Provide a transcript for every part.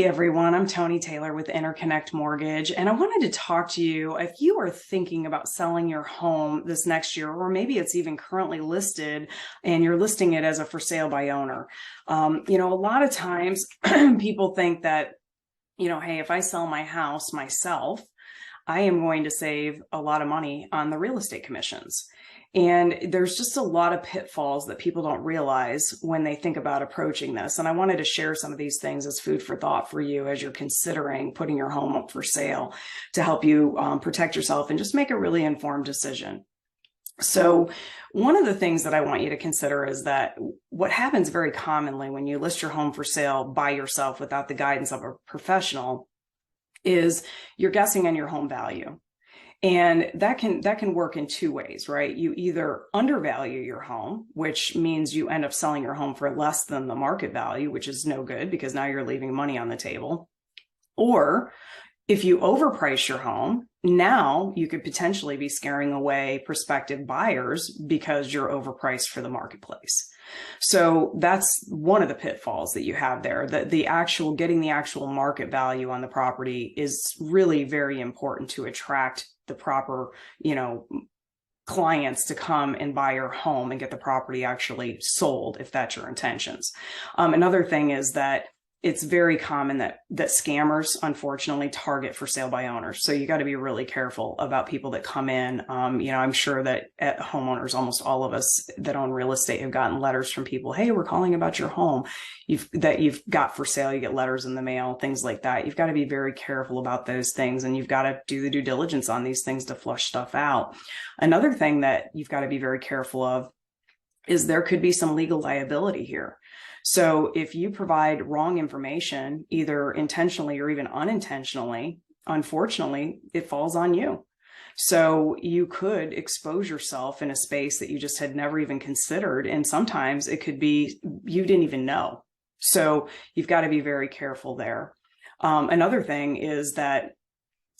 Hey everyone, I'm Tony Taylor with Interconnect Mortgage, and I wanted to talk to you if you are thinking about selling your home this next year, or maybe it's even currently listed and you're listing it as a for sale by owner. A lot of times people think that, hey, if I sell my house myself, I am going to save a lot of money on the real estate commissions. And there's just a lot of pitfalls that people don't realize when they think about approaching this. And I wanted to share some of these things as food for thought for you as you're considering putting your home up for sale to help you protect yourself and just make a really informed decision. So one of the things that I want you to consider is that what happens very commonly when you list your home for sale by yourself without the guidance of a professional is you're guessing on your home value. And that can work in two ways, right? You either undervalue your home, which means you end up selling your home for less than the market value, which is no good because now you're leaving money on the table. Or if you overprice your home, now you could potentially be scaring away prospective buyers because you're overpriced for the marketplace. So that's one of the pitfalls that you have there, that getting the actual market value on the property is really very important to attract the proper, clients to come and buy your home and get the property actually sold if that's your intentions. Another thing is that it's very common that scammers, unfortunately, target for sale by owners. So you got to be really careful about people that come in. I'm sure that homeowners, almost all of us that own real estate, have gotten letters from people. Hey, we're calling about your home that you've got for sale. You get letters in the mail, things like that. You've got to be very careful about those things, and you've got to do the due diligence on these things to flush stuff out. Another thing that you've got to be very careful of is there could be some legal liability here. So if you provide wrong information, either intentionally or even unintentionally, unfortunately, it falls on you. So you could expose yourself in a space that you just had never even considered. And sometimes it could be you didn't even know. So you've got to be very careful there. Another thing is that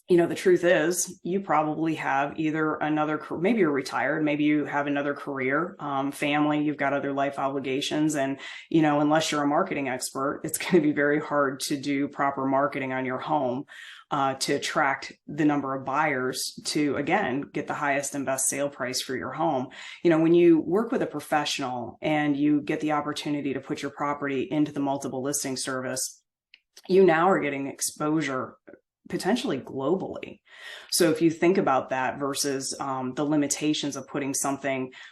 the truth is you probably have either maybe you're retired, maybe you have another career, family, you've got other life obligations. And, unless you're a marketing expert, it's going to be very hard to do proper marketing on your home to attract the number of buyers to, again, get the highest and best sale price for your home. When you work with a professional and you get the opportunity to put your property into the multiple listing service, you now are getting exposure potentially globally. So if you think about that versus the limitations of putting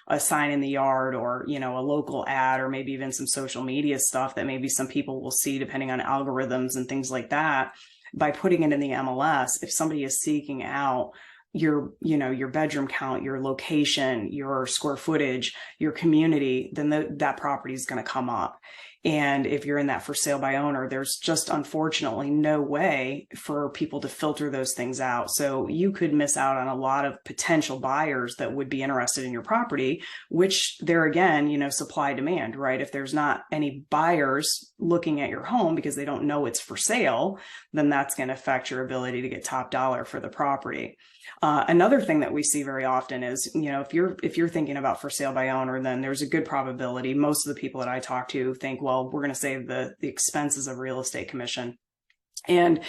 a sign in the yard, or, a local ad, or maybe even some social media stuff that maybe some people will see depending on algorithms and things like that, by putting it in the MLS, if somebody is seeking out your bedroom count, your location, your square footage, your community, then that property is going to come up. And if you're in that for sale by owner, there's just unfortunately no way for people to filter those things out. So you could miss out on a lot of potential buyers that would be interested in your property, which there again, supply demand, right? If there's not any buyers looking at your home because they don't know it's for sale, then that's going to affect your ability to get top dollar for the property. Another thing that we see very often is, if you're thinking about for sale by owner, then there's a good probability. Most of the people that I talk to think, well, we're going to save the expenses of real estate commission. And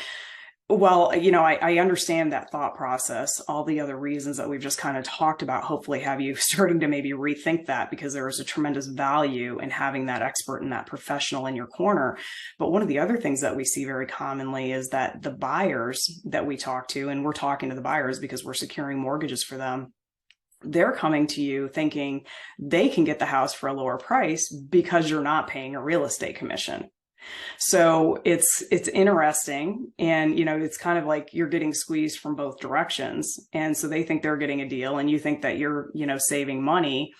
well, I understand that thought process. All the other reasons that we've just kind of talked about, hopefully have you starting to maybe rethink that, because there is a tremendous value in having that expert and that professional in your corner. But one of the other things that we see very commonly is that the buyers that we talk to, and we're talking to the buyers because we're securing mortgages for them, they're coming to you thinking they can get the house for a lower price because you're not paying a real estate commission. So it's interesting. And, it's kind of like you're getting squeezed from both directions. And so they think they're getting a deal and you think that you're, saving money.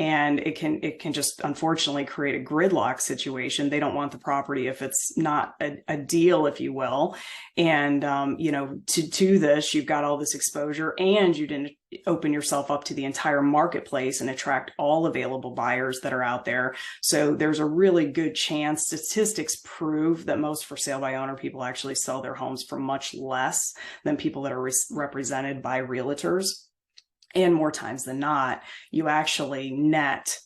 And it can just unfortunately create a gridlock situation. They don't want the property if it's not a deal, if you will. And, to this, you've got all this exposure and you didn't open yourself up to the entire marketplace and attract all available buyers that are out there. So there's a really good chance, statistics prove that most for sale by owner people actually sell their homes for much less than people that are represented by realtors. And more times than not, you actually net,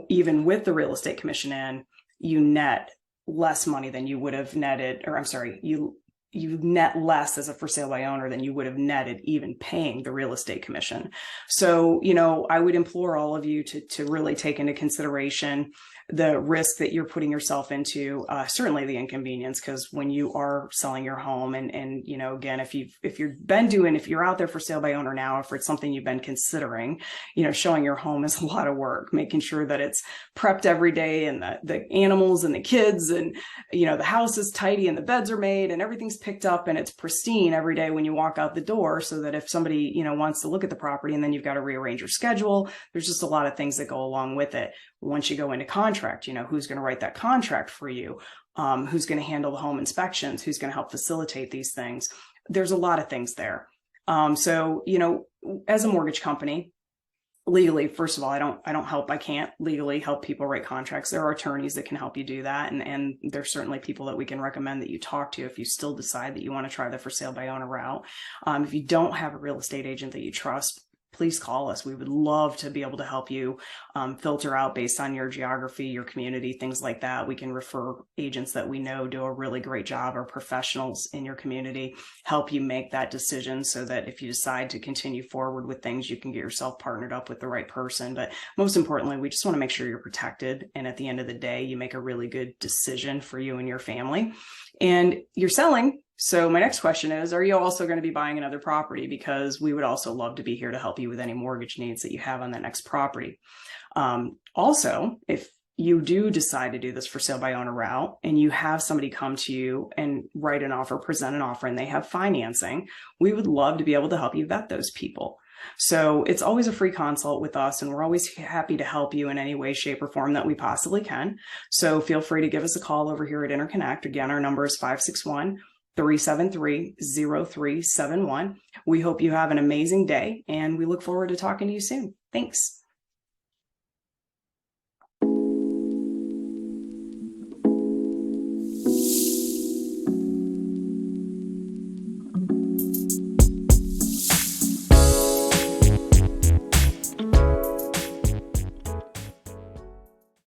even with the real estate commission in, you net less money than you would have netted, or I'm sorry, you net less as a for sale by owner than you would have netted even paying the real estate commission. So, I would implore all of you to really take into consideration the risk that you're putting yourself into, certainly the inconvenience, because when you are selling your home and again, if you're out there for sale by owner now, if it's something you've been considering, showing your home is a lot of work, making sure that it's prepped every day and the animals and the kids and, the house is tidy and the beds are made and everything's picked up and it's pristine every day when you walk out the door, so that if somebody, wants to look at the property and then you've got to rearrange your schedule, there's just a lot of things that go along with it. Once you go into contract, who's going to write that contract for you? Who's going to handle the home inspections? Who's going to help facilitate these things? There's a lot of things there. So, as a mortgage company, legally, first of all, I can't legally help people write contracts. There are attorneys that can help you do that. And there's certainly people that we can recommend that you talk to if you still decide that you want to try the for sale by owner route. If you don't have a real estate agent that you trust, please call us. We would love to be able to help you filter out based on your geography, your community, things like that. We can refer agents that we know do a really great job, or professionals in your community, help you make that decision so that if you decide to continue forward with things, you can get yourself partnered up with the right person. But most importantly, we just want to make sure you're protected. And at the end of the day, you make a really good decision for you and your family. And you're selling. So my next question is, are you also going to be buying another property? Because we would also love to be here to help you with any mortgage needs that you have on that next property. Also, if you do decide to do this for sale by owner route and you have somebody come to you and write an offer, present an offer, and they have financing, we would love to be able to help you vet those people. So it's always a free consult with us, and we're always happy to help you in any way, shape, or form that we possibly can. So feel free to give us a call over here at Interconnect. Again, our number is 561-373-0371. We hope you have an amazing day, and we look forward to talking to you soon. Thanks.